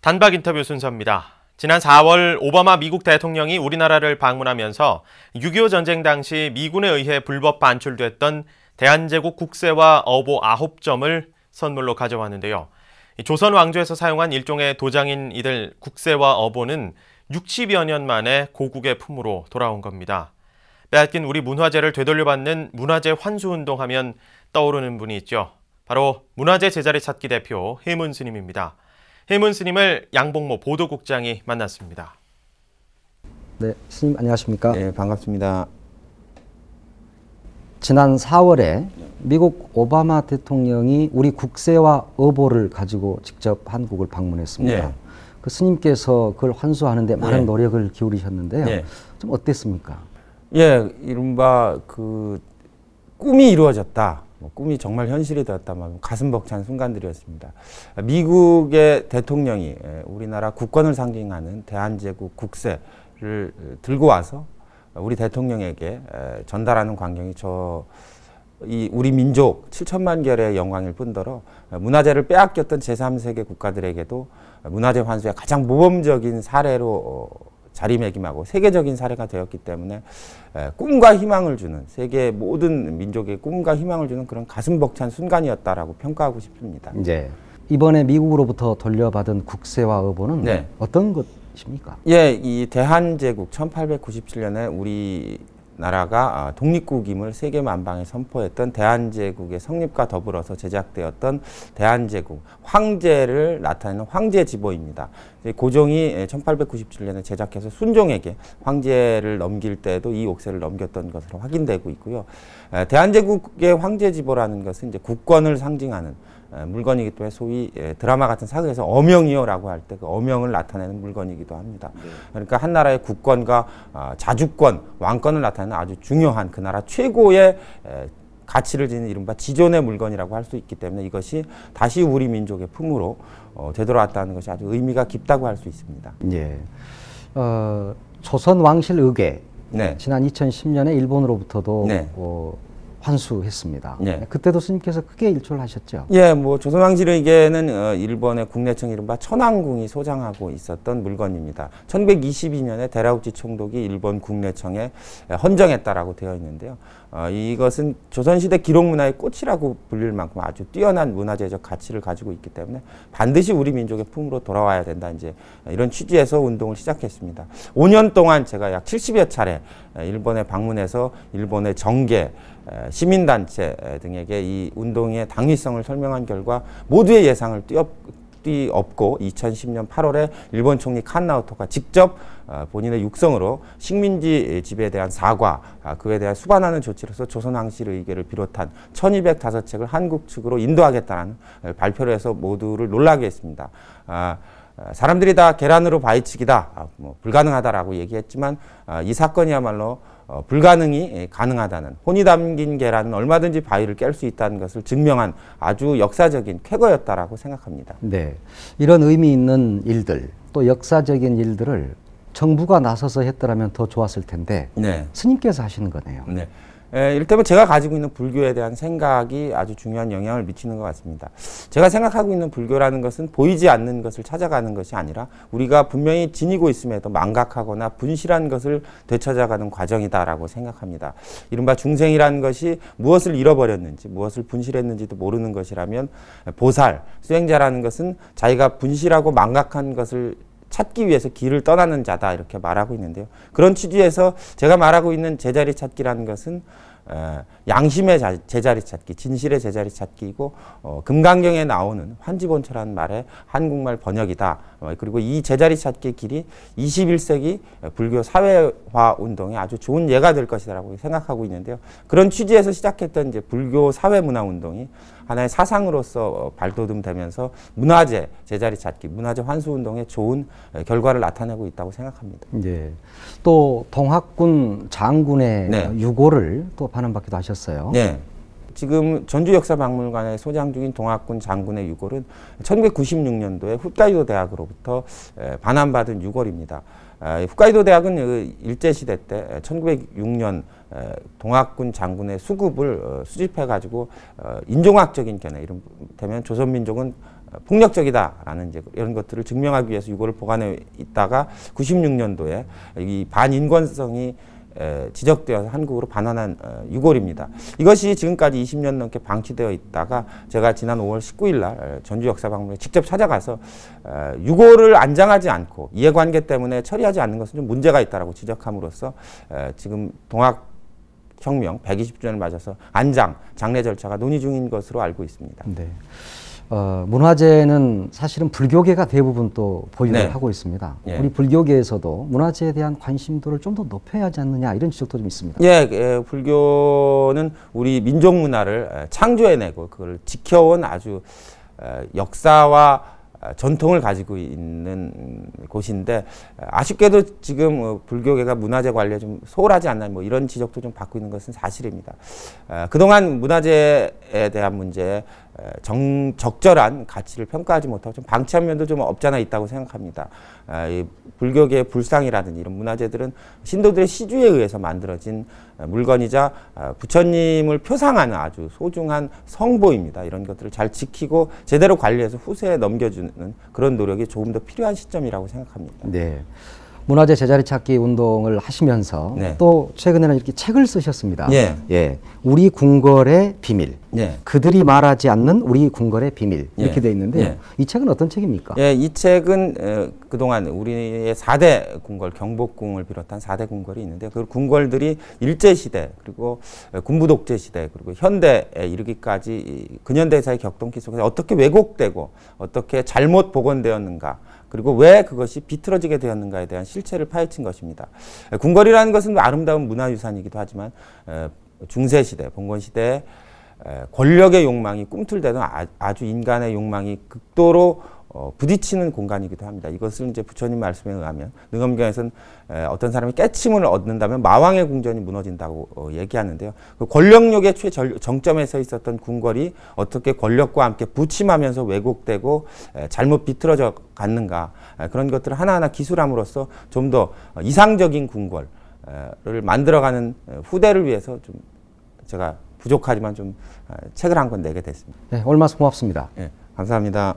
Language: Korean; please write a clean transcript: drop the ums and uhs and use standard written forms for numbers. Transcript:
단박 인터뷰 순서입니다. 지난 4월 오바마 미국 대통령이 우리나라를 방문하면서 6.25 전쟁 당시 미군에 의해 불법 반출됐던 대한제국 국세와 어보 9점을 선물로 가져왔는데요. 조선 왕조에서 사용한 일종의 도장인 이들 국세와 어보는 60여 년 만에 고국의 품으로 돌아온 겁니다. 빼앗긴 우리 문화재를 되돌려받는 문화재 환수운동 하면 떠오르는 분이 있죠. 바로 문화재 제자리 찾기 대표 해문 스님입니다. 해문 스님을 양봉모 보도국장이 만났습니다. 네, 스님 안녕하십니까? 네, 반갑습니다. 지난 4월에 미국 오바마 대통령이 우리 국세와 어보를 가지고 직접 한국을 방문했습니다. 네. 그 스님께서 그걸 환수하는데 많은 네. 노력을 기울이셨는데요. 네. 좀 어땠습니까? 예, 이른바 그 꿈이 이루어졌다. 꿈이 정말 현실이 되었다. 가슴 벅찬 순간들이었습니다. 미국의 대통령이 우리나라 국권을 상징하는 대한제국 국세를 들고 와서 우리 대통령에게 전달하는 광경이 우리 민족 7천만 결의 영광일 뿐더러 문화재를 빼앗겼던 제3세계 국가들에게도 문화재 환수의 가장 모범적인 사례로 자리매김하고 세계적인 사례가 되었기 때문에 꿈과 희망을 주는 세계 모든 민족의 꿈과 희망을 주는 그런 가슴 벅찬 순간이었다라고 평가하고 싶습니다. 네. 이번에 미국으로부터 돌려받은 국세와 어보는 네. 어떤 것입니까? 예, 이 대한제국 1897년에 우리나라가 독립국임을 세계 만방에 선포했던 대한제국의 성립과 더불어서 제작되었던 대한제국 황제를 나타내는 황제지보입니다. 고종이 1897년에 제작해서 순종에게 황제를 넘길 때도 이 옥새를 넘겼던 것으로 확인되고 있고요. 대한제국의 황제지보라는 것은 이제 국권을 상징하는 물건이기 때문에 소위 드라마 같은 사극에서 어명이요라고 할 때 그 어명을 나타내는 물건이기도 합니다. 그러니까 한 나라의 국권과 자주권, 왕권을 나타내는 아주 중요한 그 나라 최고의 가치를 지닌 이른바 지존의 물건이라고 할 수 있기 때문에 이것이 다시 우리 민족의 품으로 되돌아왔다는 것이 아주 의미가 깊다고 할 수 있습니다. 예. 조선 왕실 의궤 네. 지난 2010년에 일본으로부터도 네. 환수했습니다. 네. 그때도 스님께서 크게 일출하셨죠. 예, 조선왕실의궤는 일본의 국내청 이른바 천황궁이 소장하고 있었던 물건입니다. 1922년에 데라우치 총독이 일본 국내청에 헌정했다라고 되어 있는데요. 이것은 조선시대 기록문화의 꽃이라고 불릴 만큼 아주 뛰어난 문화재적 가치를 가지고 있기 때문에 반드시 우리 민족의 품으로 돌아와야 된다. 이제 이런 취지에서 운동을 시작했습니다. 5년 동안 제가 약 70여 차례 일본에 방문해서 일본의 정계, 시민단체 등에게 이 운동의 당위성을 설명한 결과 모두의 예상을 뛰엎고 2010년 8월에 일본 총리 칸나오토가 직접 본인의 육성으로 식민지 지배에 대한 사과, 그에 대한 수반하는 조치로서 조선왕실의궤를 비롯한 1205책을 한국 측으로 인도하겠다는 발표를 해서 모두를 놀라게 했습니다. 사람들이 다 계란으로 바위치기다, 불가능하다라고 얘기했지만 이 사건이야말로 불가능이 가능하다는, 혼이 담긴 계란은 얼마든지 바위를 깰 수 있다는 것을 증명한 아주 역사적인 쾌거였다라고 생각합니다. 네, 이런 의미 있는 일들, 또 역사적인 일들을 정부가 나서서 했더라면 더 좋았을 텐데 네. 스님께서 하시는 거네요. 네. 이를테면 제가 가지고 있는 불교에 대한 생각이 아주 중요한 영향을 미치는 것 같습니다. 제가 생각하고 있는 불교라는 것은 보이지 않는 것을 찾아가는 것이 아니라 우리가 분명히 지니고 있음에도 망각하거나 분실한 것을 되찾아가는 과정이다라고 생각합니다. 이른바 중생이라는 것이 무엇을 잃어버렸는지, 무엇을 분실했는지도 모르는 것이라면 보살, 수행자라는 것은 자기가 분실하고 망각한 것을 찾기 위해서 길을 떠나는 자다, 이렇게 말하고 있는데요. 그런 취지에서 제가 말하고 있는 제자리 찾기라는 것은 양심의 제자리 찾기, 진실의 제자리 찾기이고 금강경에 나오는 환지본처라는 말의 한국말 번역이다. 그리고 이 제자리 찾기의 길이 21세기 불교 사회화 운동에 아주 좋은 예가 될 것이라고 생각하고 있는데요. 그런 취지에서 시작했던 이제 불교 사회문화 운동이 하나의 사상으로서 발돋움되면서 문화재 제자리 찾기, 문화재 환수 운동에 좋은 결과를 나타내고 있다고 생각합니다. 네. 또 동학군 장군의 네. 유고를 또 반환받기도 하셨어요. 네. 지금 전주역사박물관에 소장 중인 동학군 장군의 유골은 1996년도에 홋카이도 대학으로부터 반환받은 유골입니다. 홋카이도 대학은 일제시대 때 1906년 동학군 장군의 수급을 수집해가지고 인종학적인 견해, 이를테면 조선민족은 폭력적이다라는 이제 이런 것들을 증명하기 위해서 유골을 보관해 있다가 96년도에 이 반인권성이 지적되어서 한국으로 반환한 유골입니다. 이것이 지금까지 20년 넘게 방치되어 있다가 제가 지난 5월 19일 날 전주역사박물관에 직접 찾아가서 유골을 안장하지 않고 이해관계 때문에 처리하지 않는 것은 좀 문제가 있다라고 지적함으로써 지금 동학혁명 120주년을 맞아서 안장, 장례 절차가 논의 중인 것으로 알고 있습니다. 네. 문화재는 사실은 불교계가 대부분 또 보유를 네. 하고 있습니다. 예. 우리 불교계에서도 문화재에 대한 관심도를 좀 더 높여야 하지 않느냐 이런 지적도 좀 있습니다. 예, 불교는 우리 민족 문화를 창조해내고 그걸 지켜온 아주 역사와 전통을 가지고 있는 곳인데 아쉽게도 지금 불교계가 문화재 관리에 좀 소홀하지 않나 뭐 이런 지적도 좀 받고 있는 것은 사실입니다. 그동안 문화재에 대한 문제에 적절한 가치를 평가하지 못하고 좀 방치한 면도 좀 없잖아 있다고 생각합니다. 이 불교계의 불상이라든지 이런 문화재들은 신도들의 시주에 의해서 만들어진 물건이자 부처님을 표상하는 아주 소중한 성보입니다. 이런 것들을 잘 지키고 제대로 관리해서 후세에 넘겨주는 그런 노력이 조금 더 필요한 시점이라고 생각합니다. 네. 문화재 제자리 찾기 운동을 하시면서 네. 또 최근에는 이렇게 책을 쓰셨습니다. 예. 예. 우리 궁궐의 비밀. 예. 그들이 말하지 않는 우리 궁궐의 비밀. 이렇게 예. 되어 있는데요. 예. 이 책은 어떤 책입니까? 예, 이 책은 그동안 우리의 4대 궁궐, 경복궁을 비롯한 4대 궁궐이 있는데 그 궁궐들이 일제시대 그리고 군부 독재 시대 그리고 현대에 이르기까지 근현대사의 격동기 속에서 어떻게 왜곡되고 어떻게 잘못 복원되었는가 그리고 왜 그것이 비틀어지게 되었는가에 대한 실체를 파헤친 것입니다. 궁궐이라는 것은 아름다운 문화유산이기도 하지만 중세시대, 봉건시대에 권력의 욕망이 꿈틀대던 아주 인간의 욕망이 극도로 부딪히는 공간이기도 합니다. 이것을 이제 부처님 말씀에 의하면 능엄경에서는 어떤 사람이 깨침을 얻는다면 마왕의 궁전이 무너진다고 얘기하는데요. 그 권력욕의 최정점에 서 있었던 궁궐이 어떻게 권력과 함께 부침하면서 왜곡되고 잘못 비틀어져 갔는가 그런 것들을 하나하나 기술함으로써 좀 더 이상적인 궁궐을 만들어가는 후대를 위해서 좀 제가 부족하지만 좀 책을 한 권 내게 됐습니다. 네, 오늘 말씀 고맙습니다. 네, 감사합니다.